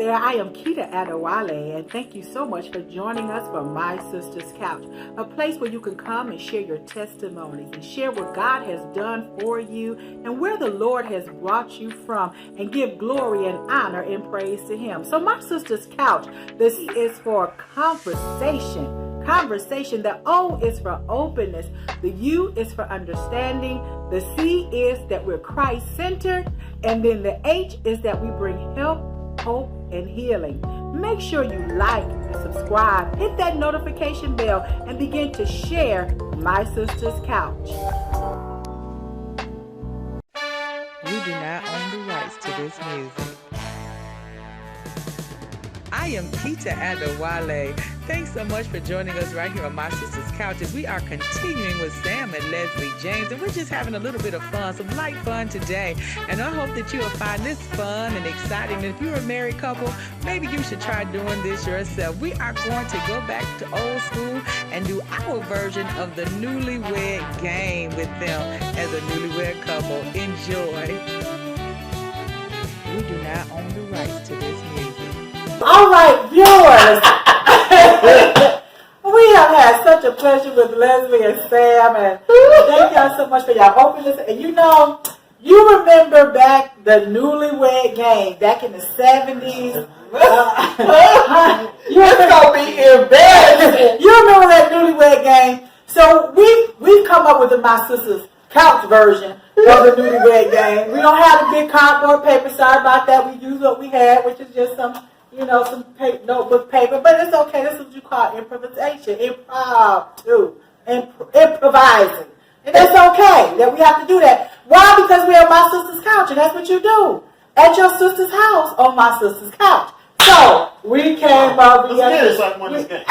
there. I am Keita Adewale, and thank you so much for joining us for My Sister's Couch, a place where you can come and share your testimonies and share what God has done for you and where the Lord has brought you from, and give glory and honor and praise to Him. So My Sister's Couch, this is for conversation. The O is for openness. The U is for understanding. The C is that we're Christ-centered. And then the H is that we bring help, hope, and healing. Make sure you like and subscribe, hit that notification bell, and begin to share My Sister's Couch. We do not own the rights to this music. I am Keita Adewale. Thanks so much for joining us right here on My Sister's Couch as we are continuing with Sam and Leslie James, and we're just having a little bit of fun, some light fun today. And I hope that you will find this fun and exciting. And if you're a married couple, maybe you should try doing this yourself. We are going to go back to old school and do our version of the newlywed game with them as a newlywed couple. Enjoy. We do not own the rights to this music. All right, viewers. We have had such a pleasure with Leslie and Sam, and thank y'all so much for y'all openness. And you remember back the newlywed game back in the 70s. You're gonna be embarrassing. You remember that newlywed game? So we've come up with the My Sister's Couch version of the newlywed game. We don't have the big cardboard paper. Sorry about that. We use what we had, which is just some notebook paper, but it's okay. This is what you call improvisation, improvising. And it's okay that we have to do that. Why? Because we are My Sister's Couch, and that's what you do at your sister's house on My Sister's Couch. So we came up with let's win this game.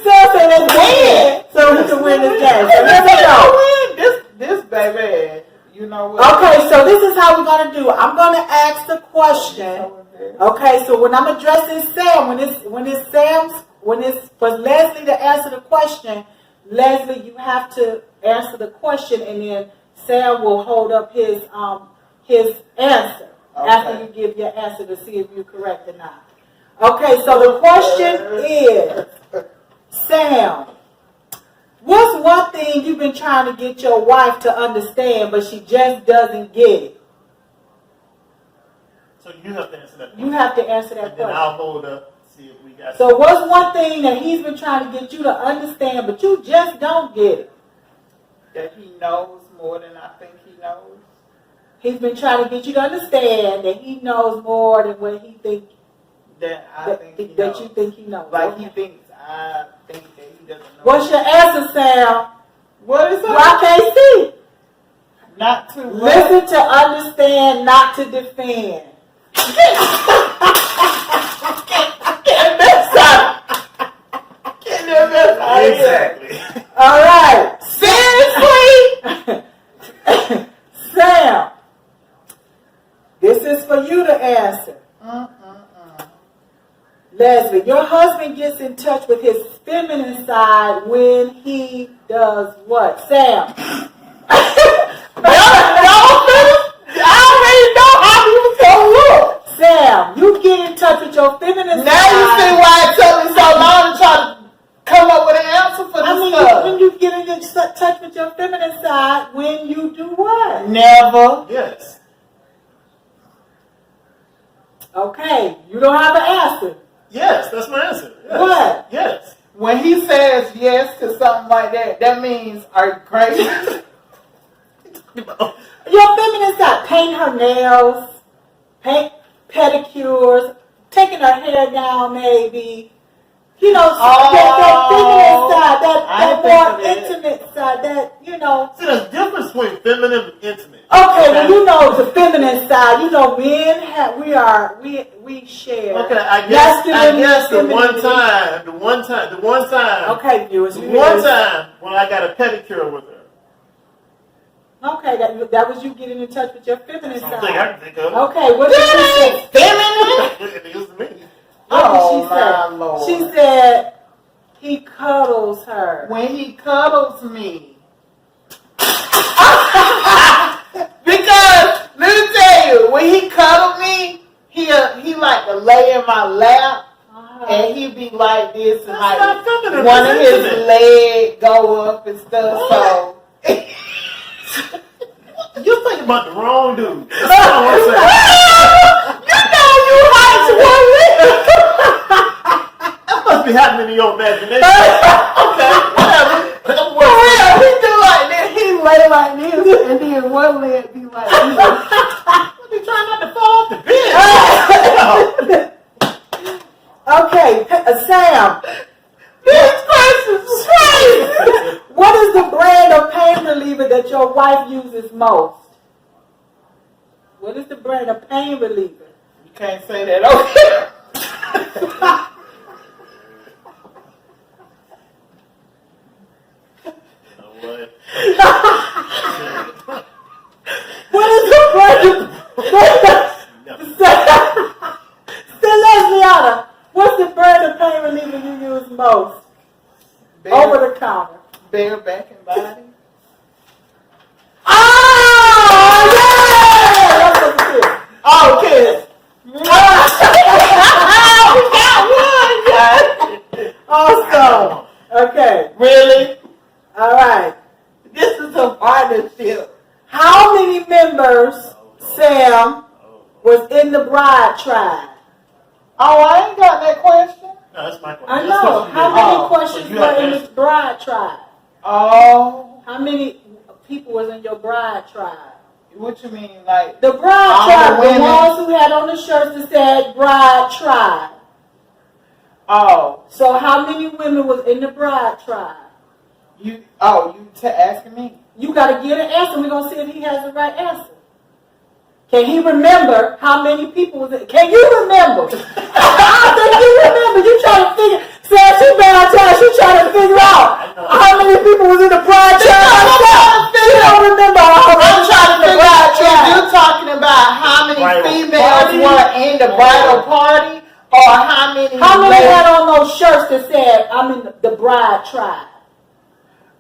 let's win, so we can win this game. So here we go. This baby, you know what? Okay, so this is how we're gonna do. I'm gonna ask the question. Okay, so when I'm addressing Sam, when it's for Leslie to answer the question, Leslie, you have to answer the question, and then Sam will hold up his answer after you give your answer to see if you're correct or not. Okay, so the question is, Sam, what's one thing you've been trying to get your wife to understand, but she just doesn't get it? So you have to answer that question. You have to answer that question. Then I'll hold up, see if we got So what's one thing that he's been trying to get you to understand, but you just don't get it? That he knows more than I think he knows. He's been trying to get you to understand that he knows more than what he thinks. That I think he that knows. you think he knows. Like Okay. he thinks I think that he doesn't know. What's your answer, Sam? What is it? Well, I can't see. Not to Listen to understand, not to defend. Exactly. All right. seriously. Sam, this is for you to answer. Leslie, your husband gets in touch with his feminine side when he does what? Sam. I already know how he was gonna look. Sam, you get in touch with your feminine side. Now you see why it took me so long to try to come up with an answer for this stuff. When you get in touch with your feminine side, when you do what? Never. Yes. Okay, you don't have an answer. Yes, that's my answer. Yes. What? Yes. When he says yes to something like that, that means are you crazy? Your feminine side, paint her nails, paint pedicures, taking her hair down maybe. You know, that feminine side, that more intimate side, See, there's a difference between feminine and intimate. Okay, well, you know the feminine side. You know, men we share. Okay, I guess the one time. Okay, viewers. The one time when I got a pedicure with her. Okay, that was you getting in touch with your feminine side. Something I can think of. Okay, what did she say? Feminine? It was me. What did she my say? Lord. She said he cuddles her. When he cuddles me. Because, let me tell you, when he cuddled me, he like to lay in my lap, and he be like this, and That's not like feminine, one of that's his intimate. legs go up and stuff. So You're thinking about the wrong dude. That's all I'm saying. you heights woman. That must be happening in your imagination. Okay, whatever. For real, he do like this. He lay like this, and then one leg be like this. What you trying not to fall off the bed? Okay, Sam. These questions crazy. What is the brand of pain reliever that your wife uses most? What is the brand of pain reliever? You can't say that. Okay. What? What is the brand of Lesbiana, what's the brand of pain reliever you use most? Over the counter. Bare back and body. Oh, yeah! That's what it is. Oh, kids. Awesome. Okay. Really? All right. This is a partnership. How many members, Sam, was in the bride tribe? Oh, I ain't got that question. No, that's my question. I That's know. what you How did. many Oh, questions so you were have to in answer. this bride tribe? Oh, How many people was in your bride tribe? what you mean, like? The bride All tribe, the the women. ones who had on the shirts that said bride tribe. Oh, So how many women was in the bride tribe? you asking me? You got to get an answer. We're going to see if he has the right answer. Can he remember how many people was in? Can you remember? I think you remember. You trying to figure. Sam, she bad time. She trying to figure out how many people was in the bride tribe. She don't remember how I'm many trying to in the figure out bride if tribe. you're talking about how many Bridal females party? were in the bridal party, or how many. How many ladies- had on those shirts that said, I'm in the bride tribe?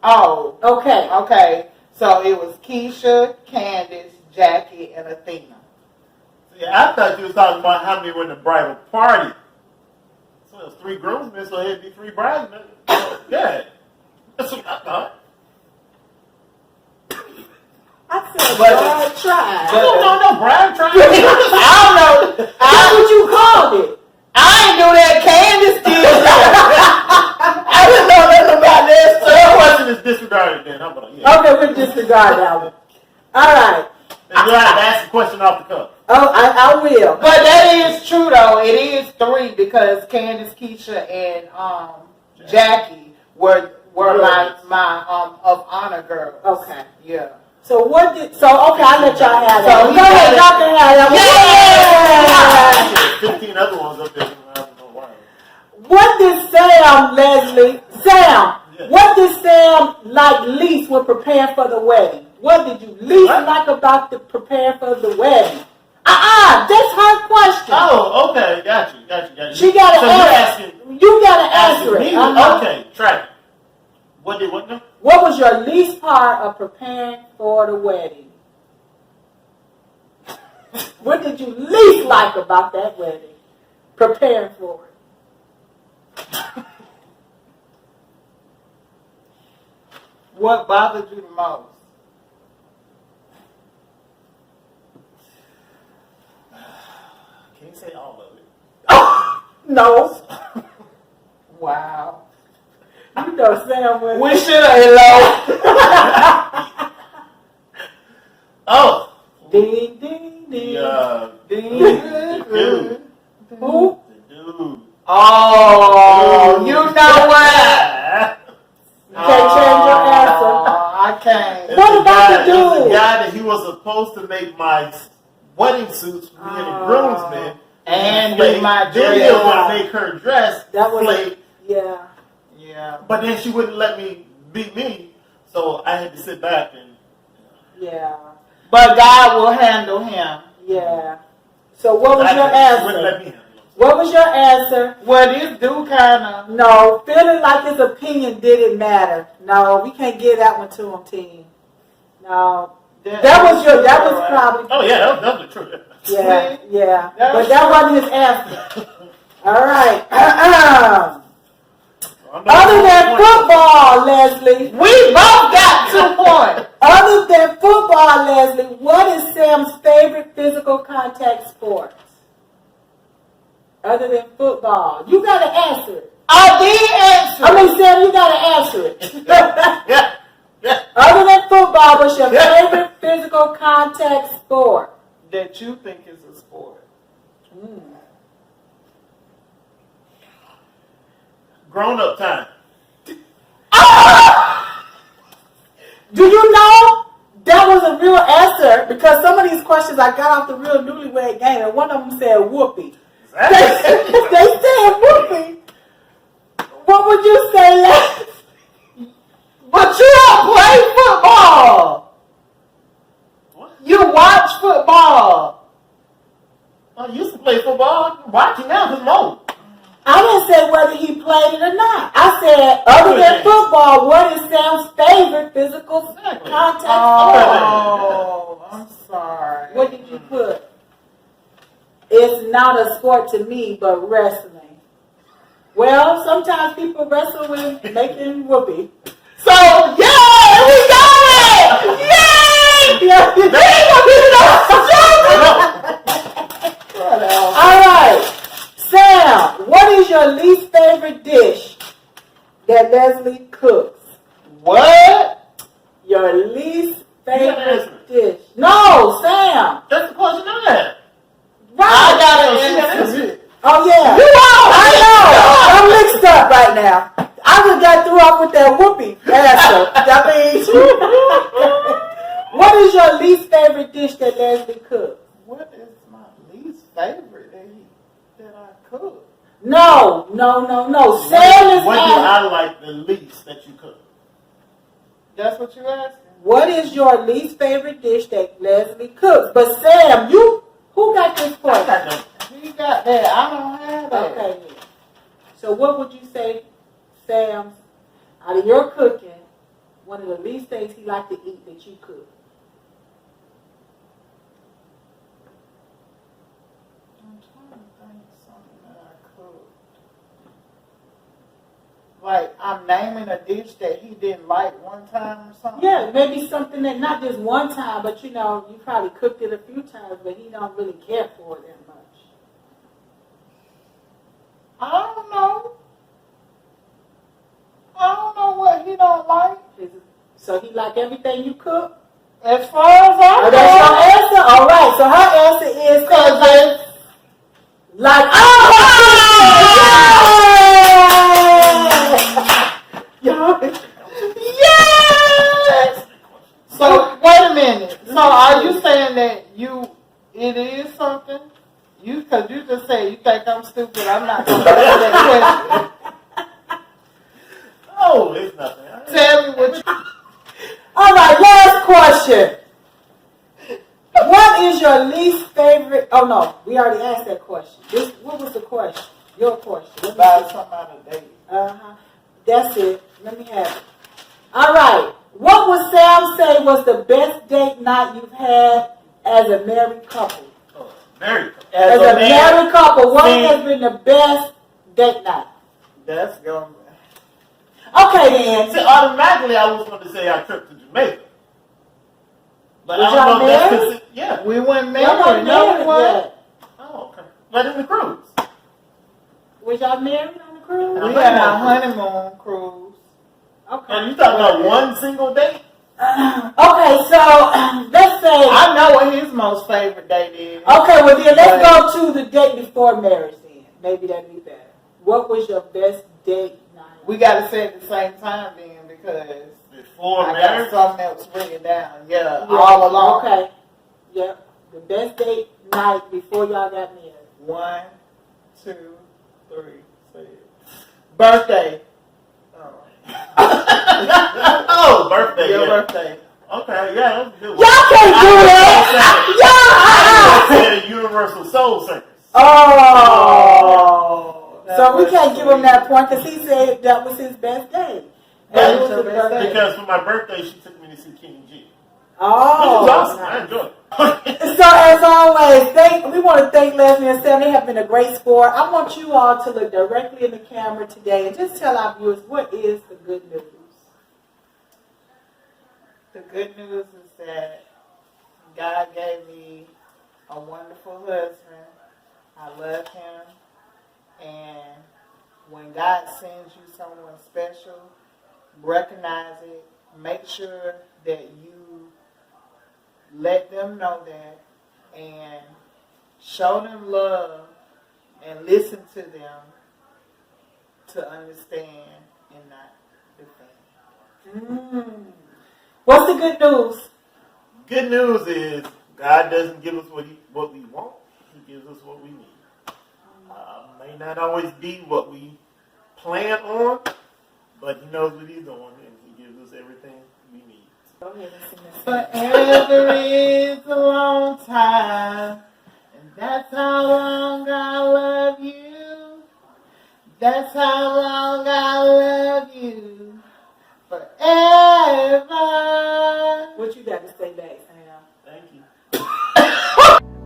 Oh, Okay. okay. So it was Keisha, Candace, Jackie, and Athena. Yeah, I thought you was talking about how many were in the bridal party. So there's 3 groomsmen, so it'd be 3 bridesmen. Yeah. That's what I thought. I said But- bride tribe. I don't know no bride tribe. I don't know. That's what you called it. I ain't do that. Candace did. I didn't know nothing about that So that stuff. question is disregarded then. How about yeah. Okay, we'll disregard that one. All right. And you have to ask the question off the cuff. Oh, I will. But that is true though. It is 3 because Candace, Keisha, and Jackie were like my of honor girls. Okay. Yeah. So what did? So okay, I'll let y'all have that. So Go he ahead, got y'all can have that. There's 15 other ones up there. I don't know why. What did Sam, Leslie? Sam. Yeah. What did Sam like least when preparing for the wedding? What did you least What? like about the preparing for the wedding? That's her question. Oh, okay. Got you. She got to so answer. you're asking, You got to answer me? it. Uh-huh. Okay, track it. What did what now? What was your least part of preparing for the wedding? What did you least like about that wedding? Preparing for it. What bothered you the most? Can't say all of it. No. Wow. You know Sam was. We should have hello. Oh, Ding, ding, ding. the Dude. Who? dude. Oh, you know what? You can't change your answer. I can't. It's What the about guy- the dude? it's the guy that he was supposed to make my wedding suits for me and the groomsmen. And Flake. do my Then he dress. was going to make her dress. That was Flake. Yeah. Yeah. But then she wouldn't let me beat me, so I had to sit back and. Yeah. But God will handle him. Yeah. So what was I- your She wouldn't let answer? me handle him. What was your answer? Well, this dude kind of. No, feeling like his opinion didn't matter. No, we can't give that one to him, team. No. That was probably Oh yeah, that was definitely true. Yeah, yeah. That But was that true. wasn't his answer. All right. Other than football, Leslie. We both got 2 points. Other than football, Leslie, what is Sam's favorite physical contact sport? Other than football. You got to answer it. I did answer. I mean, Sam, you got to answer it. Yeah. Yeah. Other than football, what's your favorite physical contact sport? That you think is a sport. Grown up time. Do you know that was a real answer? Because some of these questions I got off the real newlywed game, and one of them said whoopee. They said whoopee. What would you say, Les? But you don't play football. What? You watch football. I used to play football. I'm watching now because more. I didn't say whether he played it or not. I said, other than football, what is Sam's favorite physical contact sport? Oh, I'm sorry. What did you put? It's not a sport to me, but wrestling. Well, sometimes people wrestle with making whoopee. So, yay! We got it! Yay! All right. Sam, what is your least favorite dish that Leslie cooks? What? Your least favorite answer. dish. No, Sam. That's the question I had. Right. I got She got an answer. answer. Oh, yeah. You all I know. I'm mixed up right now. I just got threw off with that whoopee answer. That means, what is your least favorite dish that Leslie cooks? What is my least favorite that I cook? No. Sam is What do asking, I like the least that you cook? That's what you asked? what is your least favorite dish that Leslie cooks? But Sam, who got this I point? got no. You got that. I don't have that. Okay. So what would you say, Sam, out of your cooking, one of the least things he liked to eat that you cook? I'm trying to think of something that I cooked. Like, I'm naming a dish that he didn't like one time or something? Yeah, maybe something that not just one time, but you probably cooked it a few times, but he don't really care for it that much. I don't know. I don't know what he don't like. So he like everything you cook? As far as I Oh, know. that's your answer? All right. So her answer is Because it's... like, Yes! So, wait a minute. So, are you saying that it is something? Because you just said you think I'm stupid. I'm not going to answer that question. Oh, it's nothing. Tell me what you... all right, last question. What is your least favorite? Oh no, we already asked that question. What was the question? Your question. About somebody to date. That's it. Let me have it. All right. What would Sam say was the best date night you've had as a married couple? Oh, married. As a man, married couple, what see- has been the best date night? That's going to... Okay then. See, automatically I was going to say our trip to Jamaica. But Was I don't know y'all if that's married? considered. Yeah. We went Y'all not married. No, married we weren't. yet. Oh, okay. But in the cruise. Was y'all married on the cruise? We had our honeymoon cruise. Okay. And you talking about one single date? Okay, so let's say. I know what his most favorite date is. Okay, well then let's go to the date before marriage then. Maybe that'd be better. What was your best date night? We got to say it at the same time then because Before I marriage? got something that was written down. Yeah, all along. Okay. Yep. The best date night before y'all got married. 1, 2, 3, 4. Birthday. Oh, birthday. Your Yeah. birthday. Okay, yeah, that was a good one. Y'all can't do that! I said a Universal Soul Circus. Oh! That So we was can't give him sweet. that point because he said that was his best day. That And was it your his best day. Because for my birthday, she took me to see King G. Oh, This is awesome. nice. I enjoy it. So as always, we want to thank Leslie and Sam. They have been a great sport. I want you all to look directly in the camera today and just tell our viewers what is the good news. The good news is that God gave me a wonderful husband. I love him. And when God sends you someone special, recognize it. Make sure that you let them know that and show them love and listen to them to understand and not defend. What's the good news? Good news is God doesn't give us what we want. He gives us what we need. May not always be what we plan on, but He knows what He's doing, and He gives us everything we need. Go ahead and sing this. Forever is a long time, and that's how long I love you. That's how long I love you. Forever. What you got to say back, Sam? Thank you.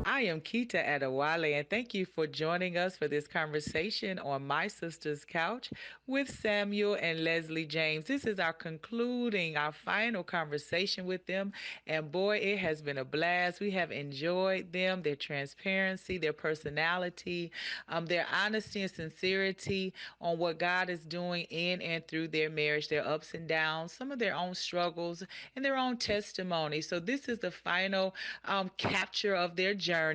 I am Keita Adewale, and thank you for joining us for this conversation on My Sister's Couch with Samuel and Leslie James. This is our final conversation with them, and boy, it has been a blast. We have enjoyed them, their transparency, their personality, their honesty and sincerity on what God is doing in and through their marriage, their ups and downs, some of their own struggles, and their own testimony. So this is the final capture of their journey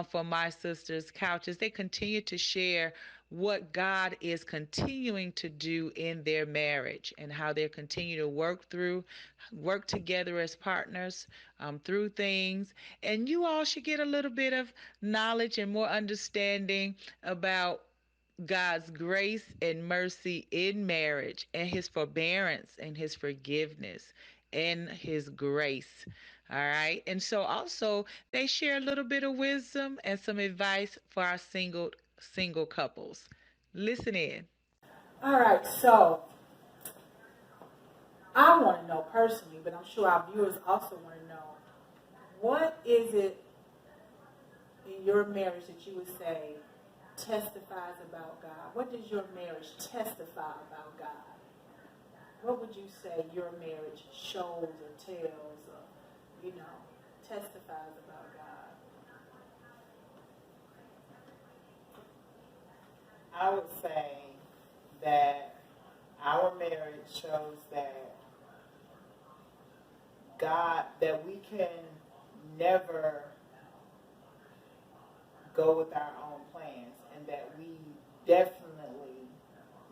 for My Sister's Couch as they continue to share what God is continuing to do in their marriage and how they continue to work together as partners through things. And you all should get a little bit of knowledge and more understanding about God's grace and mercy in marriage and His forbearance and His forgiveness and His grace. All right. And so also they share a little bit of wisdom and some advice for our single couples. Listen in. All right, so I want to know personally, but I'm sure our viewers also want to know, what is it in your marriage that you would say testifies about God? What does your marriage testify about God? What would you say your marriage shows or tells or, testifies about God? I would say that our marriage shows that that we can never go with our own plans, and that we definitely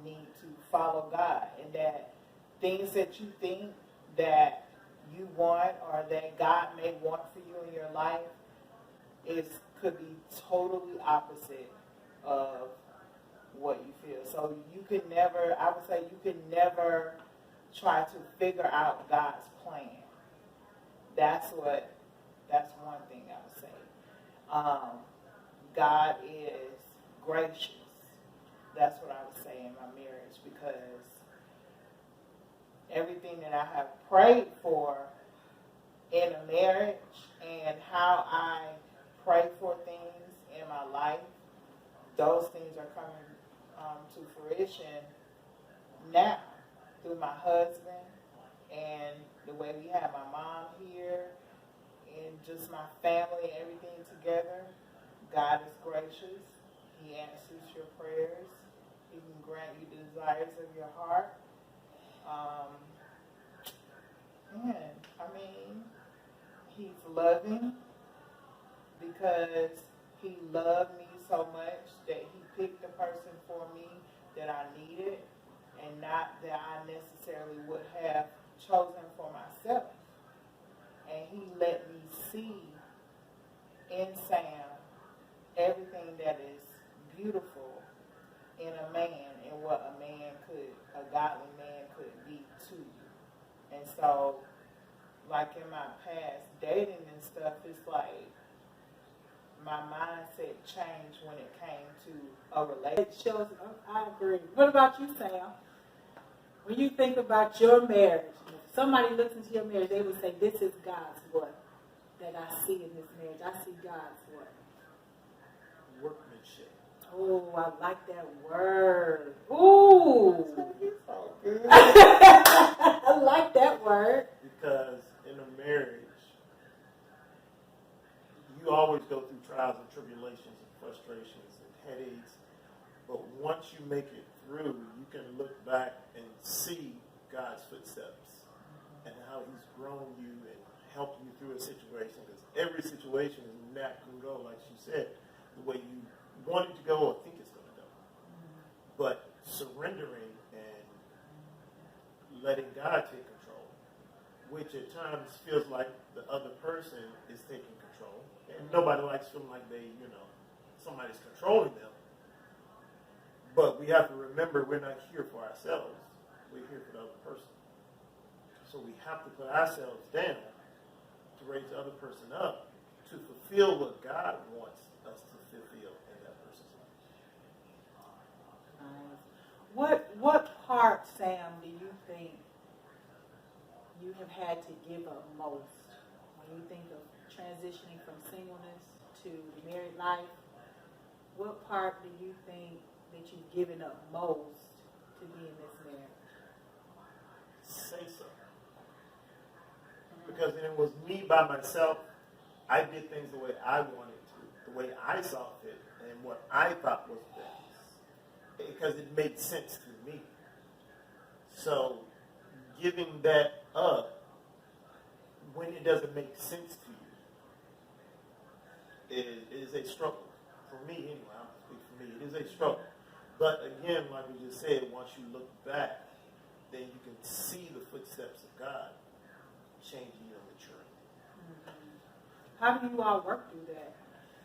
need to follow God, and that things that you think that you want or that God may want for you in your life could be totally opposite of what you feel. So I would say you can never try to figure out God's plan. That's one thing I would say. God is gracious. That's what I would say in my marriage, because everything that I have prayed for in a marriage and how I pray for things in my life, those things are coming to fruition now through my husband and the way we have my mom here and just my family, everything together. God is gracious. He answers your prayers. He can grant you the desires of your heart. He's loving because He loved me so much that He picked the person for me that I needed and not that I necessarily would have chosen for myself. And He let me see in Sam everything that is beautiful in a man and what a godly man could be to you. And so, like in my past dating and stuff, it's like my mindset changed when it came to a relationship. I agree. What about you, Sam? When you think about your marriage, somebody looks into your marriage, they would say, this is God's what that I see in this marriage. I see God's what? Workmanship. Oh, I like that word. Ooh. So good. I like that word. Because in a marriage, you always go through trials and tribulations and frustrations and headaches. But once you make it through, you can look back and see God's footsteps and how He's grown you and helped you through a situation. Because every situation is not going to go, like she said, the way you want it to go or think it's going to go. But surrendering and letting God take control, which at times feels like the other person is taking control. And nobody likes feeling like they, somebody's controlling them. But we have to remember we're not here for ourselves. We're here for the other person. So we have to put ourselves down to raise the other person up to fulfill what God wants us to fulfill in that person's life. What part, Sam, do you think you have had to give up most when you think of transitioning from singleness to married life? What part do you think that you've given up most to be in this marriage? Say so. Because it was me by myself. I did things the way I wanted to, the way I saw fit, and what I thought was best. Because it made sense to me. So giving that up when it doesn't make sense to you is a struggle. For me, anyway, I'm speaking for me, it is a struggle. But again, like we just said, once you look back, then you can see the footsteps of God changing your maturity. Mm-hmm. How do you all work through that?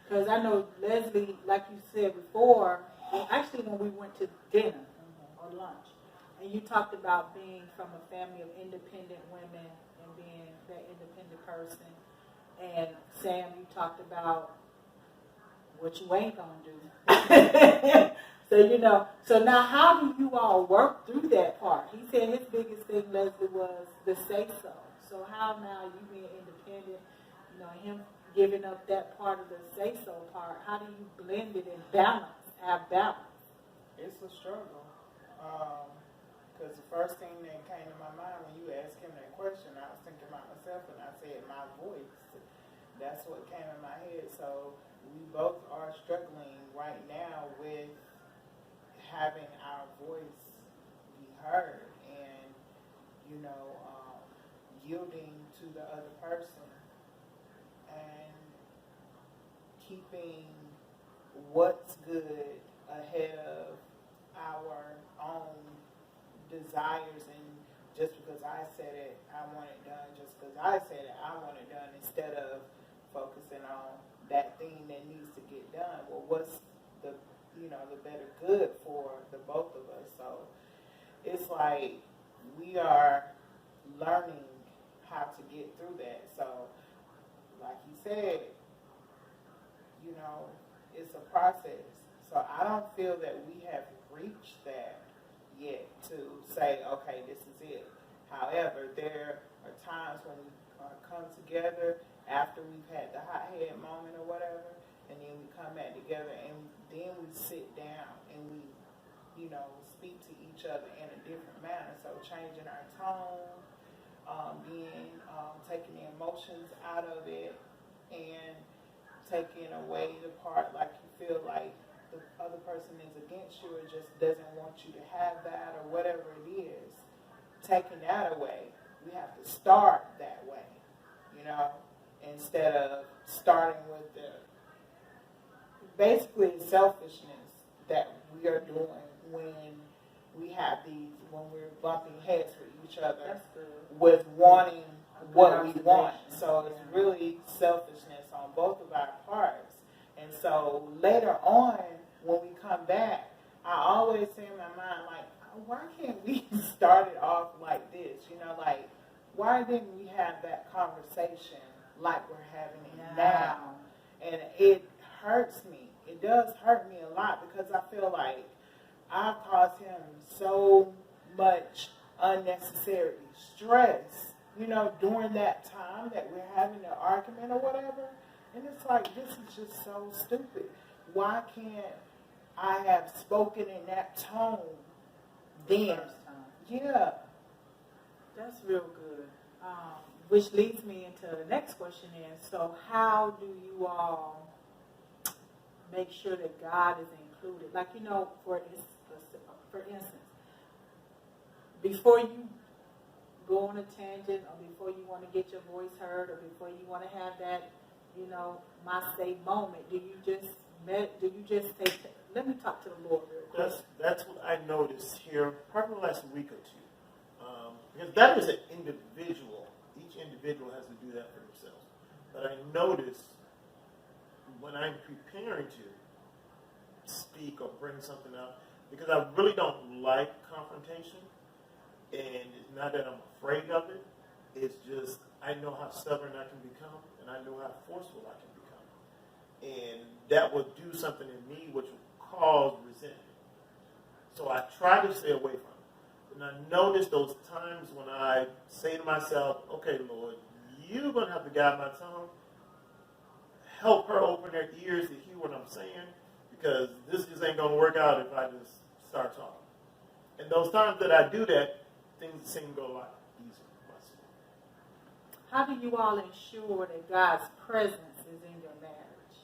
Because I know Leslie, like you said before, actually when we went to dinner or lunch, and you talked about being from a family of independent women and being that independent person. And Sam, you talked about what you ain't gonna do. So now how do you all work through that part? He said his biggest thing, Leslie, was the say so. So how now you being independent, him giving up that part of the say so part, how do you blend it and have balance? It's a struggle. Because the first thing that came to my mind when you asked him that question, I was thinking about myself and I said my voice. That's what came in my head. So we both are struggling right now with having our voice be heard and, yielding to the other person and keeping what's good ahead of our own desires, and just because I said it, I want it done. Just because I said it, I want it done, instead of focusing on that thing that needs to get done. Well, what's the better good for the both of us? So it's like we are learning how to get through that. So, like you said, it's a process. So I don't feel that we have reached that yet to say, okay, this is it. However, there are times when we come together after we've had the hot head moment or whatever, and then we come back together and then we sit down and we, speak to each other in a different manner. So changing our tone, taking the emotions out of it, and taking away the part like you feel like the other person is against you or just doesn't want you to have that or whatever it is. Taking that away, we have to start that way, instead of starting with the basically selfishness that we are doing when we're bumping heads with each other with wanting what we want. So it's really selfishness on both of our parts. And so later on, when we come back, I always say in my mind, like, why can't we start it off like this? Why didn't we have that conversation like we're having it now? And it hurts me. It does hurt me a lot because I feel like I've caused him so much unnecessary stress, you know, during that time that we're having an argument or whatever. And it's like, this is just so stupid. Why can't I have spoken in that tone then? Yeah. That's real good. Which leads me into the next question is, so how do you all make sure that God is included? Like, you know, for instance, before you go on a tangent or before you want to get your voice heard or before you want to have that, you know, my say moment, do you just say, let me talk to the Lord real quick? That's what I noticed here probably the last week or two. Because that is an individual. Each individual has to do that for themselves. But I noticed when I'm preparing to speak or bring something up, because I really don't like confrontation, and it's not that I'm afraid of it, it's just I know how stubborn I can become, and I know how forceful I can become. And that will do something in me which will cause resentment. So I try to stay away from it. And I notice those times when I say to myself, okay, Lord, you're going to have to guide my tongue. Help her open her ears to hear what I'm saying, because this just ain't going to work out if I just start talking. And those times that I do that, things seem to go a lot easier. How do you all ensure that God's presence is in your marriage?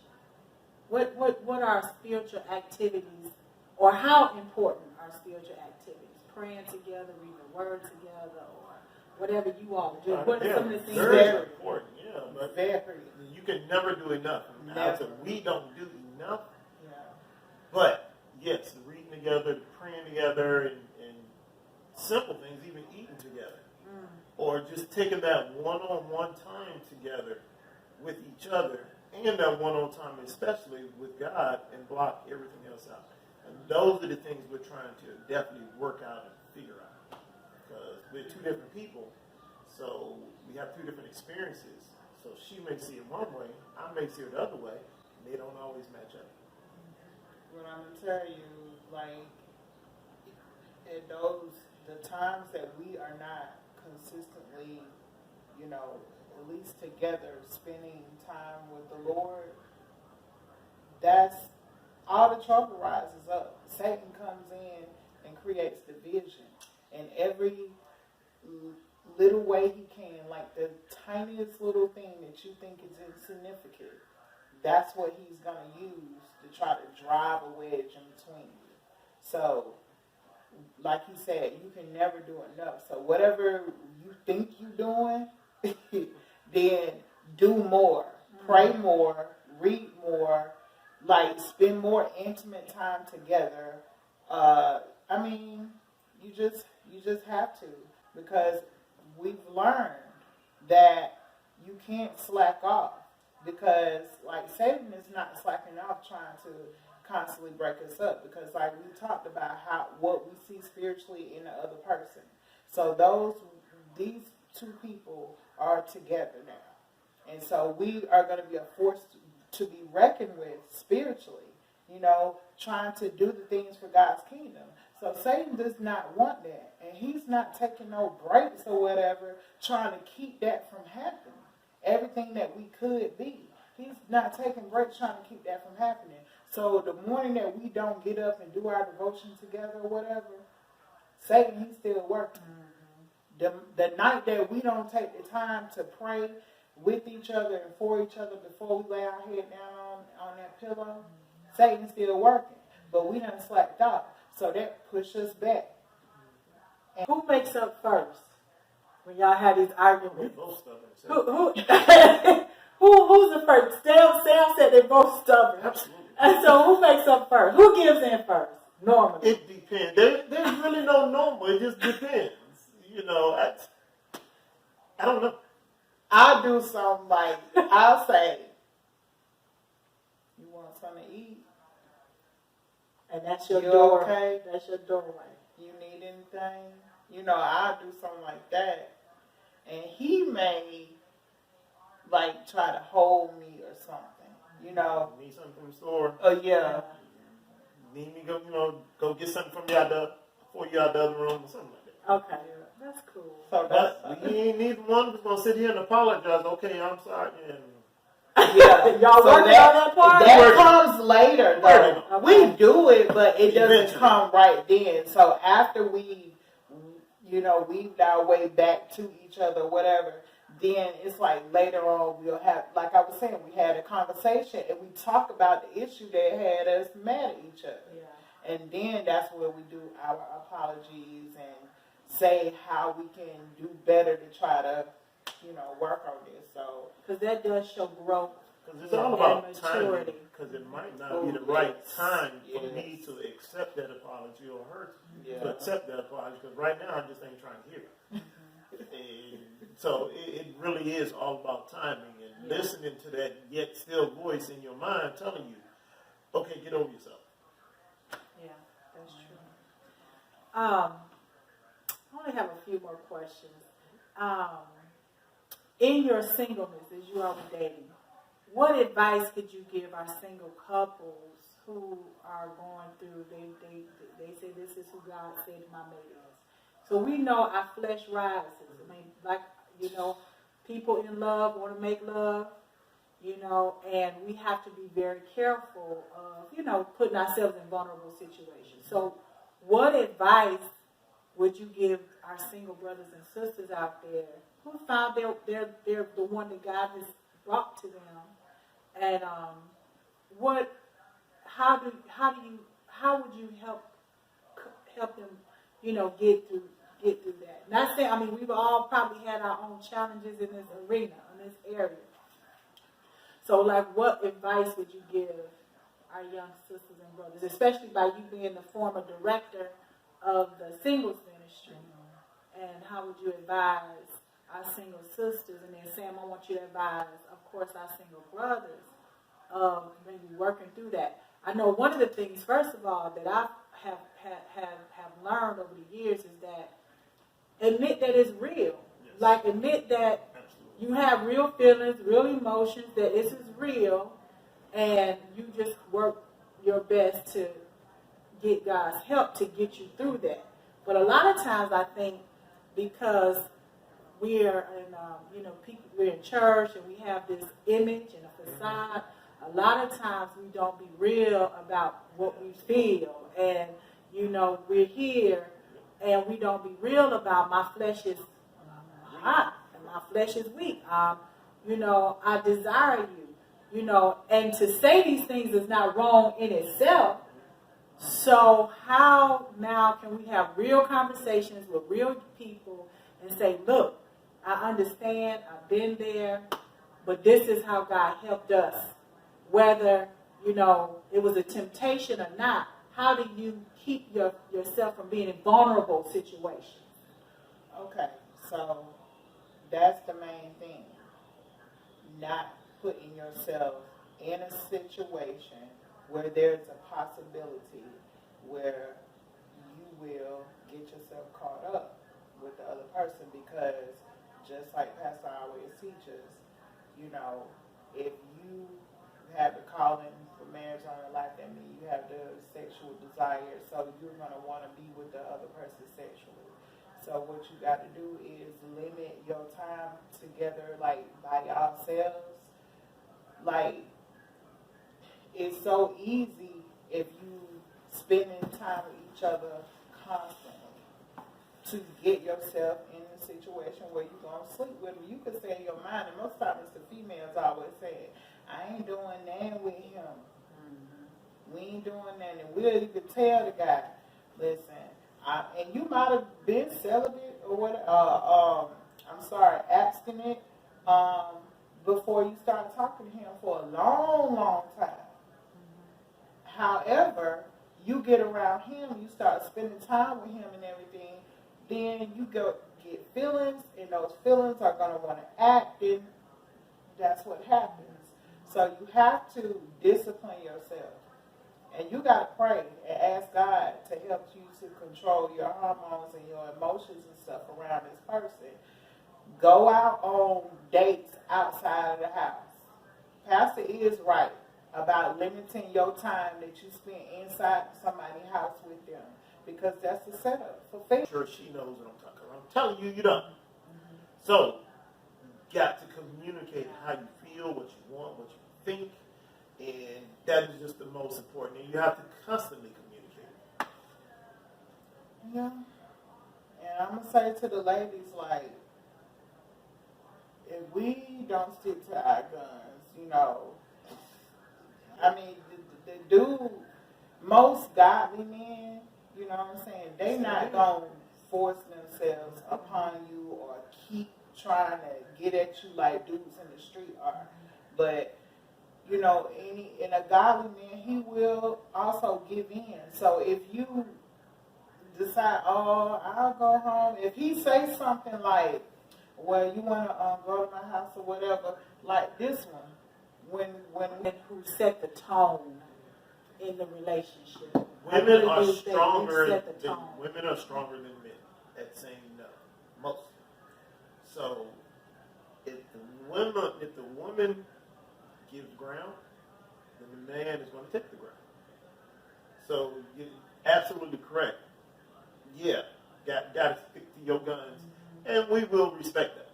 What are spiritual activities, or how important are spiritual activities? Praying together, reading the word together, or whatever you all do. What are some of the things very that important? Yeah, but Very. you can never do enough. We don't do enough. Yeah. But yes, the reading together, the praying together, and simple things, even eating together, or just taking that one-on-one time together with each other, and that one-on-one time especially with God, and block everything else out. And those are the things we're trying to definitely work out and figure out. Because we're two different people, so we have two different experiences. So she may see it one way, I may see it the other way, and they don't always match up. What I'm going to tell you, like, the times that we are not consistently, you know, at least together, spending time with the Lord, that's all the trouble rises up. Satan comes in and creates division. And every little way he can, like the tiniest little thing that you think is insignificant, that's what he's going to use to try to drive a wedge in between you. So, like he said, you can never do enough. So whatever you think you're doing, then do more. Pray more, read more, like spend more intimate time together. I mean, you just have to, because we've learned that you can't slack off, because like Satan is not slacking off trying to constantly break us up, because like we talked about what we see spiritually in the other person. So these two people are together now, and so we are going to be a force to be reckoned with spiritually, you know, trying to do the things for God's kingdom. So Satan does not want that, and he's not taking no breaks or whatever, trying to keep that from happening. Everything that we could be, he's not taking breaks trying to keep that from happening. So the morning that we don't get up and do our devotion together or whatever, Satan, he's still working. The night that we don't take the time to pray with each other and for each other before we lay our head down on that pillow, Satan's still working. But we done slacked off. So that pushes us back. And who makes up first when y'all have these arguments? We both stubborn. Who's the first? Sam said they're both stubborn. Absolutely. And so who makes up first? Who gives in first? Normally. It depends. There's really no normal. It just depends. You know, I don't know. I'll do something like, I'll say, you want something to eat? And that's your You door. okay? That's your doorway. You need anything? You know, I'll do something like that. And he may, like, try to hold me or something. You know? Need something from the store. Oh, yeah. Need me go get something from you out the other room or something like that. Okay. That's cool. So But we ain't neither one of us gonna sit here and apologize. Okay, I'm sorry. And yeah, Y'all working on that part? That comes later, though. Working. We do it, but it doesn't Eventually. come right then. So after we, weaved our way back to each other, whatever, then it's like later on we'll have, like I was saying, we had a conversation and we talk about the issue that had us mad at each other. Yeah. And then that's where we do our apologies and say how we can do better to try to, work on this. So, because that does show growth. because it's all about and timing. maturity. Because it might not be the right time for me to accept that apology or her to accept that apology. Because right now I just ain't trying to hear it. And so it really is all about timing and listening to that yet still voice in your mind telling you, okay, get over yourself. Yeah, that's true. I only have a few more questions. In your singleness, as you are dating, what advice could you give our single couples who are going through? They say this is who God said my mate is. So we know our flesh rises. I mean, people in love want to make love. And we have to be very careful of, putting ourselves in vulnerable situations. So what advice would you give our single brothers and sisters out there who found they're the one that God has brought to them? And how would you help them, get through that? Not saying, I mean, we've all probably had our own challenges in this arena, in this area. So, what advice would you give our young sisters and brothers, especially by you being the former director of the singles ministry? And how would you advise our single sisters? And then, Sam, I want you to advise, of course, our single brothers of maybe working through that. I know one of the things, first of all, that I have learned over the years is that admit that it's real. Yes. Admit that you have real feelings, real emotions, that this is real, and you just work your best to get God's help to get you through that. But a lot of times I think because we're we're in church and we have this image and a facade, a lot of times we don't be real about what we feel. And, we're here and we don't be real about my flesh is hot. My flesh is weak. I desire you. And to say these things is not wrong in itself. So how now can we have real conversations with real people and say, look, I understand, I've been there, but this is how God helped us. Whether, it was a temptation or not, how do you keep yourself from being in vulnerable situations? Okay, so that's the main thing. Not putting yourself in a situation where there's a possibility where you will get yourself caught up with the other person, because just like Pastor always teaches, if you have the calling for marriage on your life, that means you have the sexual desire, so you're going to want to be with the other person sexually. So what you got to do is limit your time together, by yourselves. It's so easy if you spending time with each other constantly to get yourself in a situation where you're going to sleep with them. You can say in your mind, and most times the females always say, I ain't doing that with him. Mm-hmm. We ain't doing that. And we'll even tell the guy, listen, and you might have been celibate or whatever, abstinent, before you started talking to him for a long, long time. Mm-hmm. However, you get around him, you start spending time with him and everything, then you get feelings, and those feelings are going to want to act, and that's what happens. So you have to discipline yourself. And you got to pray and ask God to help you to control your hormones and your emotions and stuff around this person. Go out on dates outside of the house. Pastor is right about limiting your time that you spend inside somebody's house with them. because that's the setup for family. I'm sure she knows what I'm talking about. I'm telling you, you don't. So, you got to communicate how you feel, what you want, what you think, and that is just the most important. And you have to constantly communicate. Yeah. And I'm going to say to the ladies, like, if we don't stick to our guns, you know, I mean, the dude, most godly men, you know what I'm saying, they not going to force themselves upon you or keep trying to get at you like dudes in the street are. But, you know, in a godly man, he will also give in. So if you decide, oh, I'll go home, if he says something like, well, you want to go to my house or whatever, like this one, when Who set the tone in the relationship. Women are stronger than men at saying no. Most. So if the woman gives ground, then the man is going to take the ground. So you're absolutely correct. Yeah, got to stick to your guns, and we will respect that.